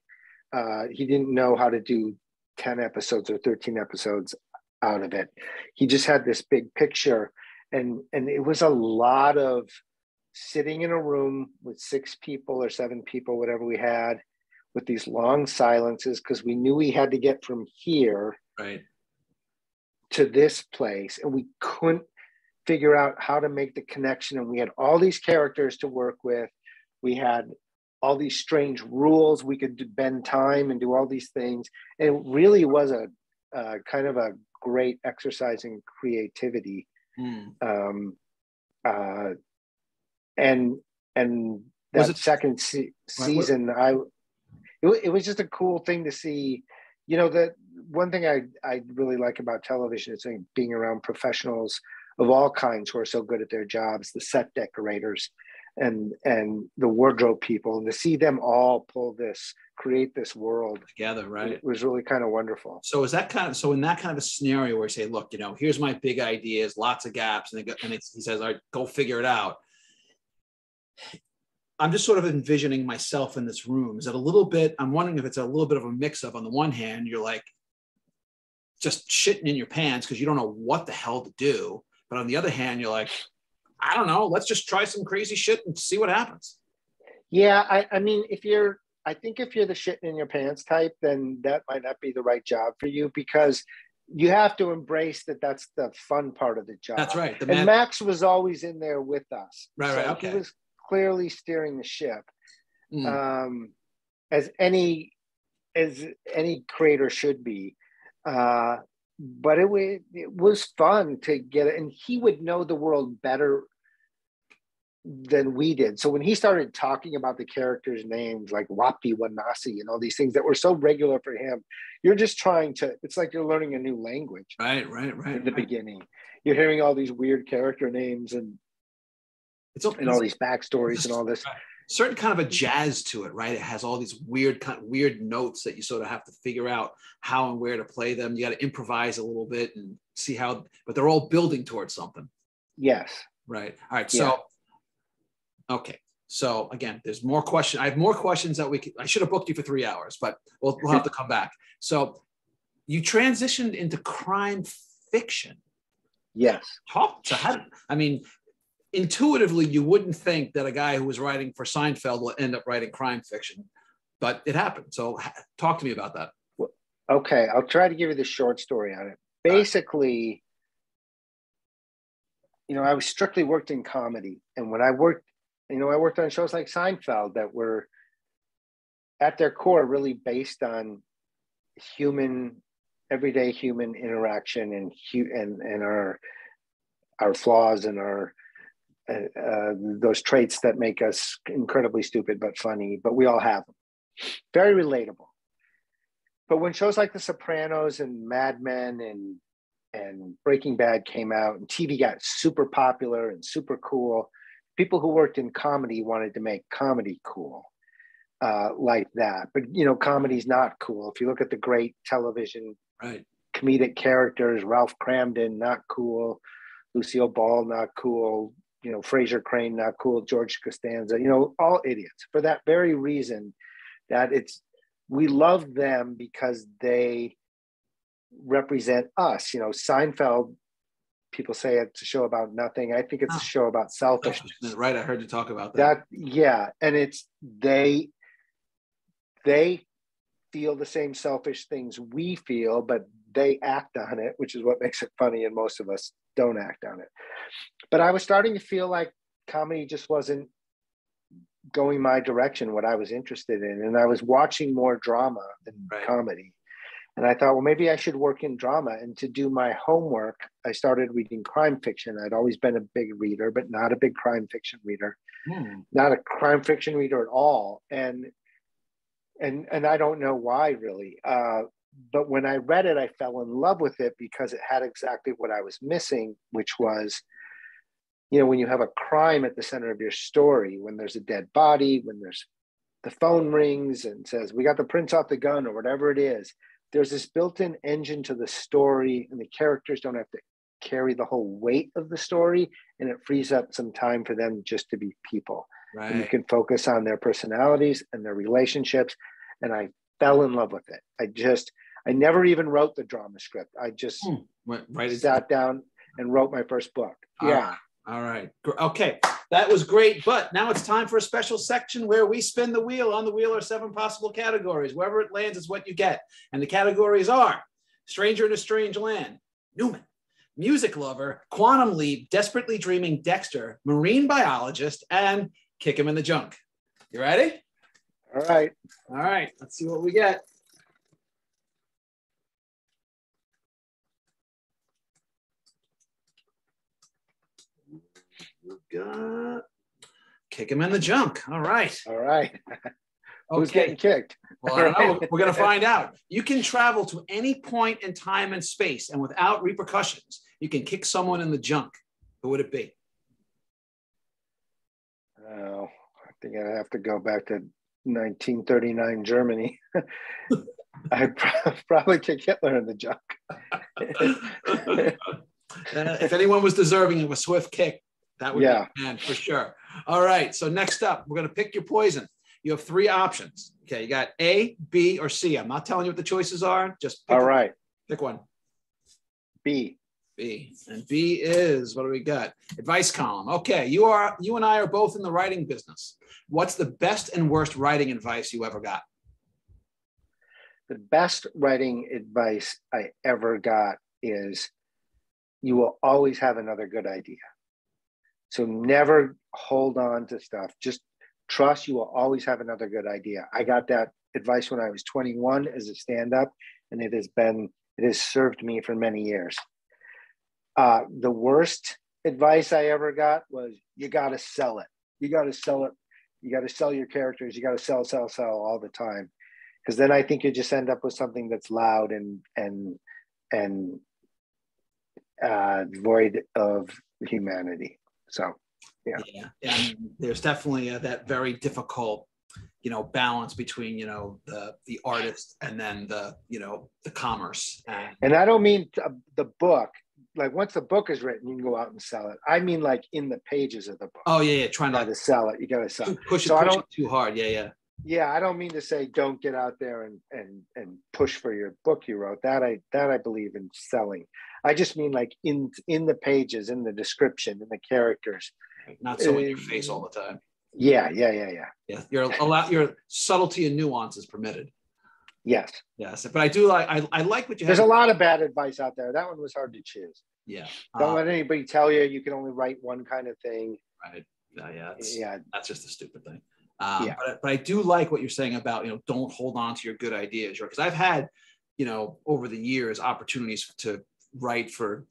He didn't know how to do 10 episodes or 13 episodes out of it. He just had this big picture. And it was a lot of sitting in a room with 6 people or 7 people, whatever we had, with these long silences, because we knew we had to get from here to this place. And we couldn't figure out how to make the connection. And we had all these characters to work with. We had all these strange rules. We could bend time and do all these things. And it really was a kind of a great exercise in creativity. And that second season, it was just a cool thing to see. You know, the one thing I really like about television is being around professionals of all kinds who are so good at their jobs, the set decorators and the wardrobe people, and to see them all create this world together, right? It was really kind of wonderful. So in that kind of a scenario where you say, look, you know, here's my big ideas, lots of gaps, and he says, all right, go figure it out. I'm just sort of envisioning myself in this room. Is it a little bit, I'm wondering if it's a little bit of a mix of, on the one hand, you're like just shitting in your pants because you don't know what the hell to do. But on the other hand, you're like, I don't know, let's just try some crazy shit and see what happens. Yeah, I mean, I think if you're the shitting in your pants type, then that might not be the right job for you, because you have to embrace that that's the fun part of the job. That's right. And Max was always in there with us. Right, okay. He was clearly steering the ship, as any creator should be. But it was fun to get it, and he would know the world better than we did. So when he started talking about the characters' names like Wapti Wanasi and all these things that were so regular for him, you're just it's like you're learning a new language. Right. In the beginning, you're hearing all these weird character names and all these backstories and all this. Certain kind of a jazz to it, right? It has all these weird notes that you sort of have to figure out how and where to play them. You got to improvise a little bit and see how, but they're all building towards something. Yes. Right. All right. So, okay. So again, there's more questions. I have more questions that I should have booked you for 3 hours, but we'll have to come back. So you transitioned into crime fiction. Yes. Intuitively, you wouldn't think that a guy who was writing for Seinfeld will end up writing crime fiction, but it happened. So talk to me about that. Okay, I'll try to give you the short story on it. Basically, I was strictly worked in comedy. And when I worked on shows like Seinfeld that were at their core really based on everyday human interaction and our flaws and our those traits that make us incredibly stupid but funny, but we all have them. Very relatable. But when shows like The Sopranos and Mad Men and Breaking Bad came out and TV got super popular and super cool, people who worked in comedy wanted to make comedy cool like that. But comedy's not cool. If you look at the great television comedic characters, Ralph Cramden, not cool. Lucille Ball, not cool. Fraser Crane, not cool. George Costanza, all idiots. For that very reason, that we love them because they represent us. Seinfeld, people say it's a show about nothing. I think it's a show about selfishness. Right, I heard you talk about that. And it's they feel the same selfish things we feel, but they act on it, which is what makes it funny, and most of us don't act on it. But I was starting to feel like comedy just wasn't going my direction, what I was interested in. And I was watching more drama than comedy. And I thought, well, maybe I should work in drama. And to do my homework, I started reading crime fiction. I'd always been a big reader, but not a big crime fiction reader. Not a crime fiction reader at all. And I don't know why, really. But when I read it, I fell in love with it because it had exactly what I was missing, which was, when you have a crime at the center of your story, when there's a dead body, when the phone rings and says, we got the prints off the gun or whatever it is, there's this built-in engine to the story, and the characters don't have to carry the whole weight of the story, and it frees up some time for them just to be people. Right. And you can focus on their personalities and their relationships. And I fell in love with it. I never even wrote the drama script. I just sat down and wrote my first book. All right. Okay. That was great. But now it's time for a special section where we spin the wheel. On the wheel are 7 possible categories. Wherever it lands is what you get. And the categories are Stranger in a Strange Land, Newman, Music Lover, Quantum Leap, Desperately Dreaming Dexter, Marine Biologist, and Kick Him in the Junk. You ready? All right. All right. Let's see what we get. Got Kick Him in the Junk. All right. All right. Who's getting kicked? Well, I don't know. We're going to find out. You can travel to any point in time and space, and without repercussions, you can kick someone in the junk. Who would it be? Oh, I think I have to go back to 1939 Germany. I'd probably kick Hitler in the junk. If anyone was deserving of a swift kick, that would be man for sure. All right. So next up, we're going to pick your poison. You have 3 options. Okay. You got A, B, or C. I'm not telling you what the choices are. Just pick one. B. B. And B is, what do we got? Advice column. Okay. You and I are both in the writing business. What's the best and worst writing advice you ever got? The best writing advice I ever got is you will always have another good idea. So never hold on to stuff. Just trust you will always have another good idea. I got that advice when I was 21 as a stand-up, and it has served me for many years. The worst advice I ever got was you got to sell it. You got to sell it. You got to sell your characters. You got to sell all the time. Because then I think you just end up with something that's loud and void of humanity. So, yeah. And there's definitely that very difficult, balance between, the artist and then the commerce. And I don't mean the book. Like once the book is written, you can go out and sell it. I mean, like in the pages of the book. Oh yeah, trying to sell it. You got to sell it. Push it too hard. Yeah. Yeah, I don't mean to say don't get out there and push for your book you wrote. That I believe in selling. I just mean like in the pages, in the description, in the characters. Not so in your face all the time. Yeah. Yeah, your subtlety and nuance is permitted. Yes. But I like what you have. There's a lot of bad advice out there. That one was hard to choose. Yeah. Don't let anybody tell you can only write one kind of thing. Right. That's just a stupid thing. But I do like what you're saying about, don't hold on to your good ideas. Because I've had, over the years, opportunities to write for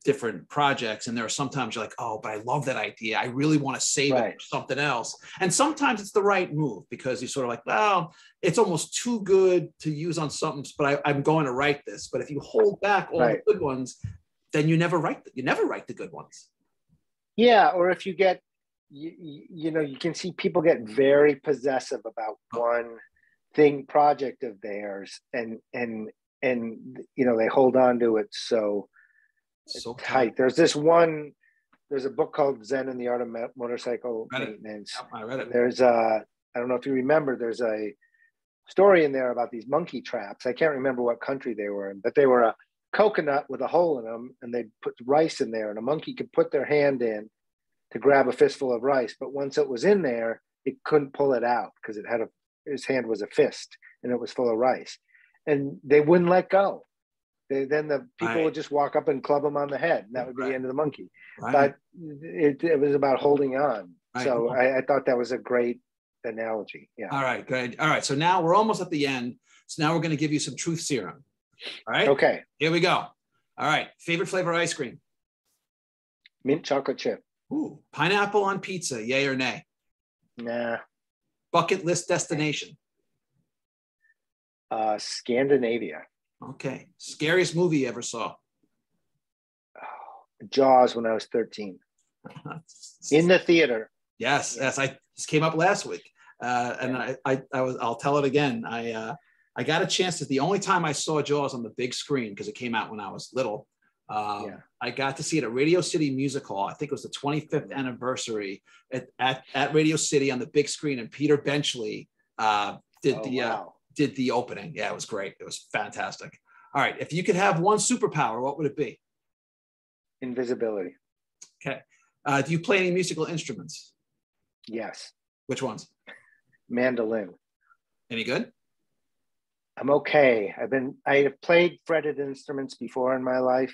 different projects. And there are sometimes you're like, oh, but I love that idea. I really want to save it for something else. And sometimes it's the right move because you're sort of like, well, it's almost too good to use on something, but I'm going to write this. But if you hold back all the good ones, then you never write the good ones. Yeah. Or if you get, you can see people get very possessive about one project of theirs and they hold on to it so tight. There's a book called Zen and the Art of Motorcycle Maintenance. I read it. There's I don't know if you remember, there's a story in there about these monkey traps. I can't remember what country they were in, but they were a coconut with a hole in them, and they put rice in there, and a monkey could put their hand in to grab a fistful of rice, but once it was in there, it couldn't pull it out because his hand was a fist and it was full of rice, and they wouldn't let go. Then the people would just walk up and club him on the head, and that would be the end of the monkey. But it was about holding on. So I thought that was a great analogy. Yeah. All right, good. All right, so now we're almost at the end. So now we're going to give you some truth serum. All right. Okay. Here we go. All right. Favorite flavor ice cream? Mint chocolate chip. Ooh. Pineapple on pizza, yay or nay? Nah. Bucket list destination? Scandinavia. Okay. Scariest movie you ever saw? Jaws when I was 13. In the theater. Yes. I just came up last week. And I'll tell it again. I got a chance the only time I saw Jaws on the big screen, because it came out when I was little, I got to see it at Radio City Music Hall. I think it was the 25th anniversary at Radio City on the big screen, and Peter Benchley did the opening. Yeah, it was great. It was fantastic. All right, if you could have one superpower, what would it be? Invisibility. Okay. Do you play any musical instruments? Yes. Which ones? Mandolin. Any good? I'm okay. I have played fretted instruments before in my life.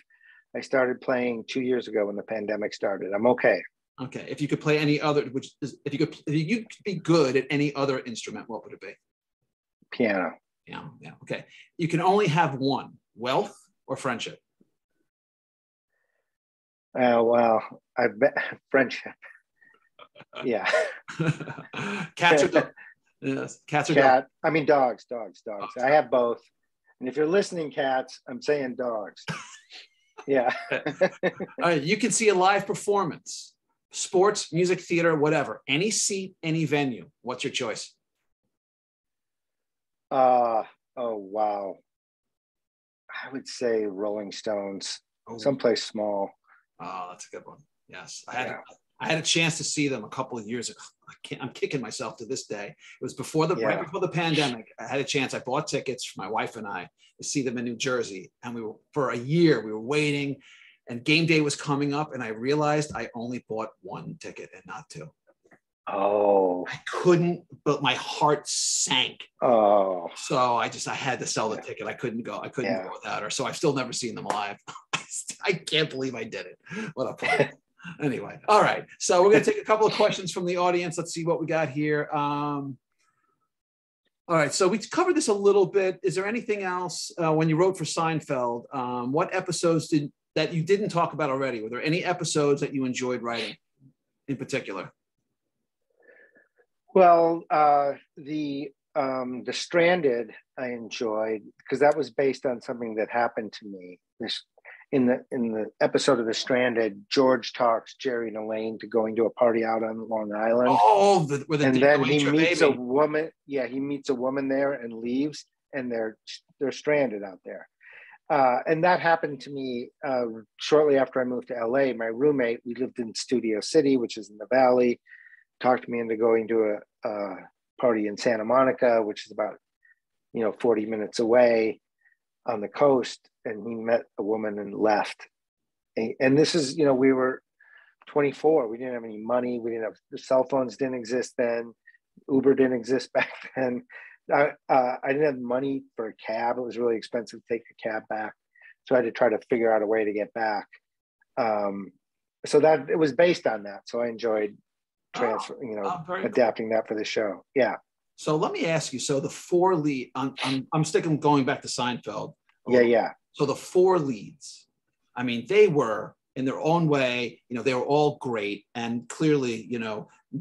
I started playing 2 years ago when the pandemic started. I'm okay. Okay. If you could play any other, if you could be good at any other instrument, what would it be? Piano. Yeah. Okay. You can only have one: wealth or friendship. Well, I bet friendship. Yeah. Cats or dogs? Yes. Cats or dogs? I mean, dogs. I have both. And if you're listening, cats, I'm saying dogs. Yeah. All right. You can see a live performance, sports, music, theater, whatever, any seat, any venue. What's your choice? Oh, wow. I would say Rolling Stones, someplace small. Oh, that's a good one. Yes. I had a chance to see them a couple of years ago. I'm kicking myself to this day. It was right before the pandemic. I had a chance. I bought tickets for my wife and I to see them in New Jersey. And for a year, we were waiting, and game day was coming up. And I realized I only bought one ticket and not two. Oh, I couldn't, but my heart sank. Oh, so I had to sell the ticket. I couldn't go without her. So I've still never seen them live. I can't believe I did it. What a fun. Anyway, all right. So we're going to take a couple of questions from the audience. Let's see what we got here. All right. So we covered this a little bit. Is there anything else when you wrote for Seinfeld? What episodes that you didn't talk about already? Were there any episodes that you enjoyed writing in particular? Well, the Stranded I enjoyed because that was based on something that happened to me. In the episode of The Stranded, George talks Jerry and Elaine to going to a party out on Long Island. Oh, and then he meets a woman. Yeah, he meets a woman there and leaves, and they're stranded out there. And that happened to me shortly after I moved to LA. My roommate, we lived in Studio City, which is in the Valley, talked me into going to a party in Santa Monica, which is about 40 minutes away on the coast, and he met a woman and left. And this is, we were 24. We didn't have any money. We didn't have, the cell phones didn't exist then. Uber didn't exist back then. I didn't have money for a cab. It was really expensive to take a cab back. So I had to try to figure out a way to get back. So that it was based on that. So I enjoyed adapting that for the show. Yeah. So let me ask you. So the four lead, I'm sticking going back to Seinfeld. Yeah. So the four leads, I mean, they were in their own way, they were all great. And clearly,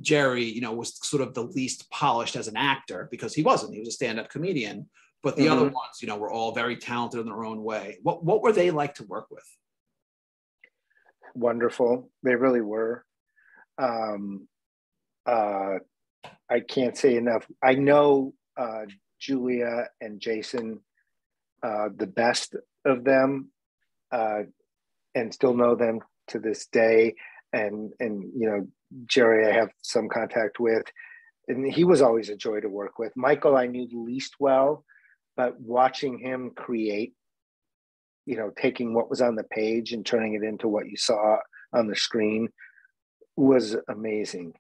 Jerry, was sort of the least polished as an actor because he was a stand-up comedian. But the other ones, were all very talented in their own way. What were they like to work with? Wonderful. They really were. I can't say enough. I know Julia and Jason the best of them, and still know them to this day. And Jerry, I have some contact with, and he was always a joy to work with. Michael, I knew the least well, but watching him create, taking what was on the page and turning it into what you saw on the screen was amazing.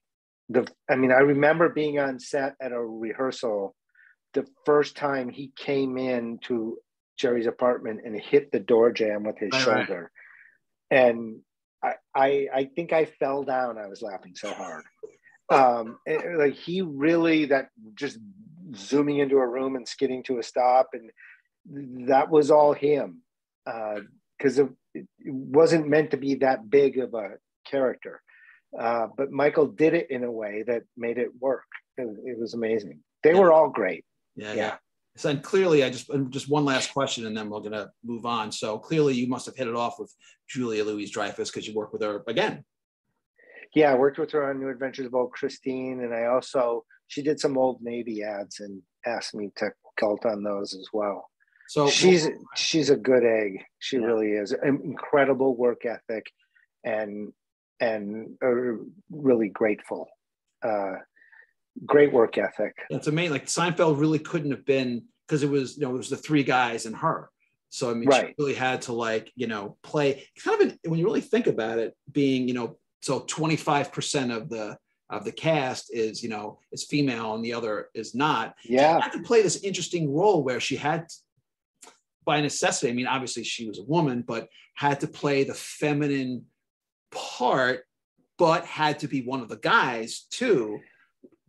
I remember being on set at a rehearsal the first time he came in to Jerry's apartment and hit the door jamb with his shoulder. And I think I fell down. I was laughing so hard. He really, that just zooming into a room and skidding to a stop. And that was all him. Because it wasn't meant to be that big of a character. But Michael did it in a way that made it work. It was amazing. They were all great. Yeah. So and clearly, just one last question, and then we're going to move on. So clearly, you must have hit it off with Julia Louis-Dreyfus because you worked with her again. Yeah, I worked with her on New Adventures of Old Christine, and she did some Old Navy ads and asked me to cult on those as well. So she's a good egg. She really is. Incredible work ethic, and really grateful. Great work ethic. It's amazing. Like Seinfeld really couldn't have been, because it was the three guys and her. So I mean, she really had to play kind of when you really think about it, being so 25% of the cast is is female and the other is not. Yeah, she had to play this interesting role where she had, by necessity, I mean, obviously she was a woman, but had to play the feminine part, but had to be one of the guys too.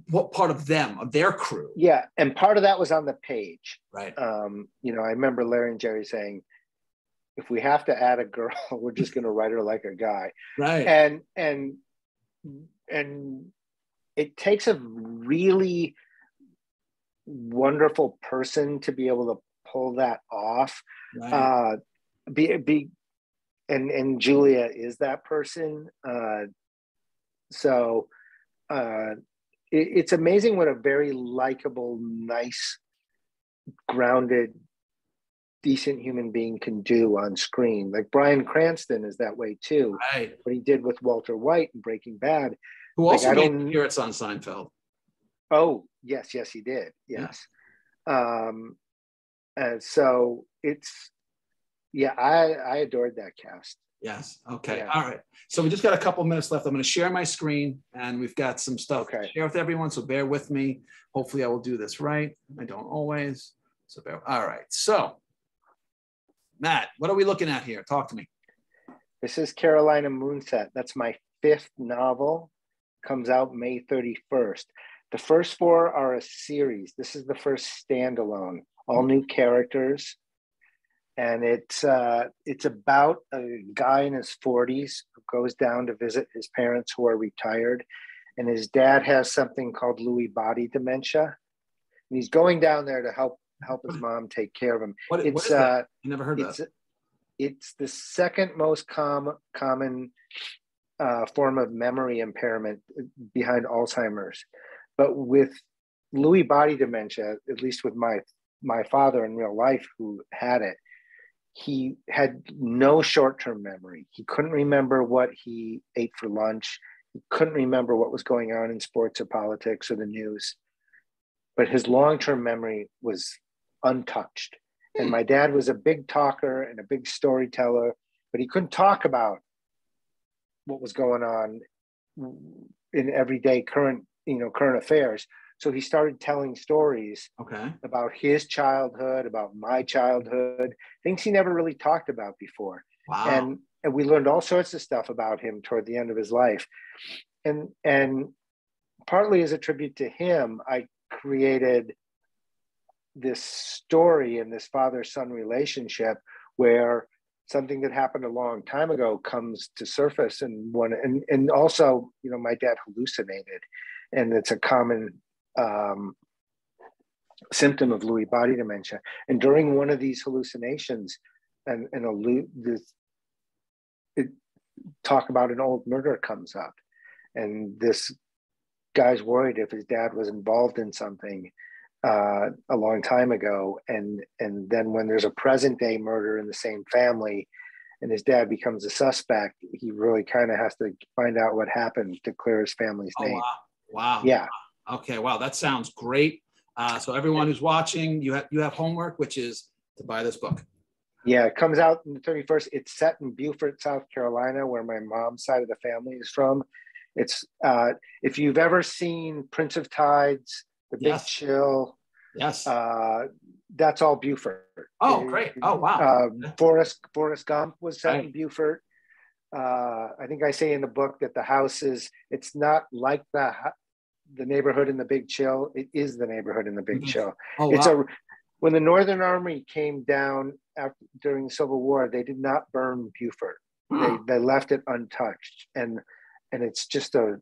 What part of their crew? Yeah, and part of that was on the page. Right. I remember Larry and Jerry saying, if we have to add a girl, we're just going to write her like a guy. Right. And it takes a really wonderful person to be able to pull that off. Right. And Julia is that person. It's amazing what a very likable, nice, grounded, decent human being can do on screen. Like Bryan Cranston is that way too. Right. What he did with Walter White in Breaking Bad. Who also made appearance on Seinfeld. Oh, yes, he did. Yes. Yeah. And so I adored that cast. Yes. Okay. Yeah. All right. So we just got a couple minutes left. I'm going to share my screen, and we've got some stuff to share with everyone. So bear with me. Hopefully I will do this right. I don't always. So all right. So Matt, what are we looking at here? Talk to me. This is Carolina Moonset. That's my 5th novel. Comes out May 31st. The first 4 are a series. This is the first standalone, all new characters. And it's about a guy in his 40s who goes down to visit his parents who are retired. And his dad has something called Lewy body dementia. And he's going down there to help his mom take care of him. What is that? I never heard that. It's the second most common form of memory impairment behind Alzheimer's. But with Lewy body dementia, at least with my father in real life who had it, he had no short-term memory. He couldn't remember what he ate for lunch. He couldn't remember what was going on in sports or politics or the news. But his long-term memory was untouched. And my dad was a big talker and a big storyteller, but he couldn't talk about what was going on in everyday current affairs. So he started telling stories about his childhood, about my childhood, things he never really talked about before. Wow. And we learned all sorts of stuff about him toward the end of his life. And partly as a tribute to him, I created this story and this father-son relationship where something that happened a long time ago comes to surface, and also, my dad hallucinated, and it's a common symptom of Lewy body dementia. And during one of these hallucinations, talk about an old murder comes up, and this guy's worried if his dad was involved in something a long time ago, and then when there's a present day murder in the same family and his dad becomes a suspect, he really kind of has to find out what happened to clear his family's name. Wow. Yeah. Okay. Wow. That sounds great. So everyone who's watching, you have homework, which is to buy this book. Yeah, it comes out on the 31st. It's set in Beaufort, South Carolina, where my mom's side of the family is from. It's if you've ever seen Prince of Tides, The Big Chill. Yes. That's all Beaufort. Oh, great. Oh, wow. Forrest Gump was set in Beaufort. I think I say in the book that the house it's not like the neighborhood in The Big Chill. It is the neighborhood in The Big Chill. Oh, wow. When the Northern Army came down during the Civil War, they did not burn Beaufort. They left it untouched. And it's just a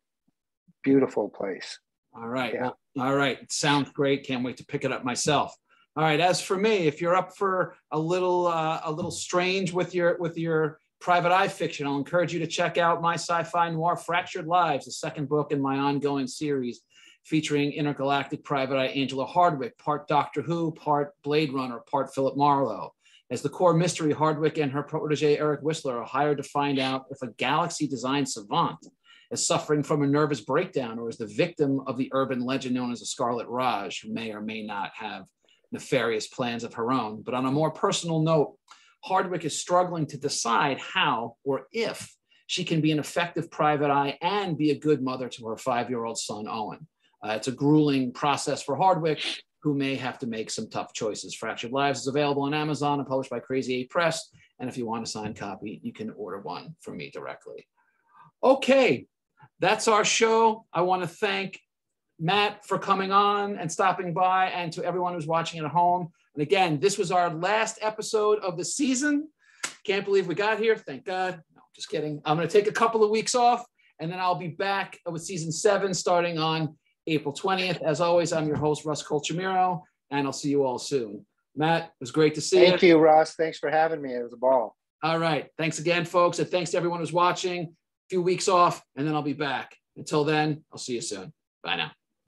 beautiful place. All right. Yeah. Well, all right. Sounds great. Can't wait to pick it up myself. All right. As for me, if you're up for a little strange with your private eye fiction, I'll encourage you to check out my sci-fi noir Fractured Lives, the second book in my ongoing series. featuring intergalactic private eye Angela Hardwick, part Doctor Who, part Blade Runner, part Philip Marlowe. As the core mystery, Hardwick and her protege Eric Whistler are hired to find out if a galaxy-designed savant is suffering from a nervous breakdown or is the victim of the urban legend known as a Scarlet Raj, who may or may not have nefarious plans of her own. But on a more personal note, Hardwick is struggling to decide how or if she can be an effective private eye and be a good mother to her 5-year-old son, Owen. It's a grueling process for Hardwick, who may have to make some tough choices. Fractured Lives is available on Amazon and published by Crazy 8 Press. And if you want a signed copy, you can order one from me directly. Okay, that's our show. I want to thank Matt for coming on and stopping by, and to everyone who's watching at home. And again, this was our last episode of the season. Can't believe we got here. Thank God. No, just kidding. I'm going to take a couple of weeks off, and then I'll be back with season 7 starting on April 20th. As always, I'm your host, Russ Colchamiro, and I'll see you all soon. Matt, it was great to see you. Thank you, Russ. Thanks for having me. It was a ball. All right. Thanks again, folks. And thanks to everyone who's watching. A few weeks off, and then I'll be back. Until then, I'll see you soon. Bye now.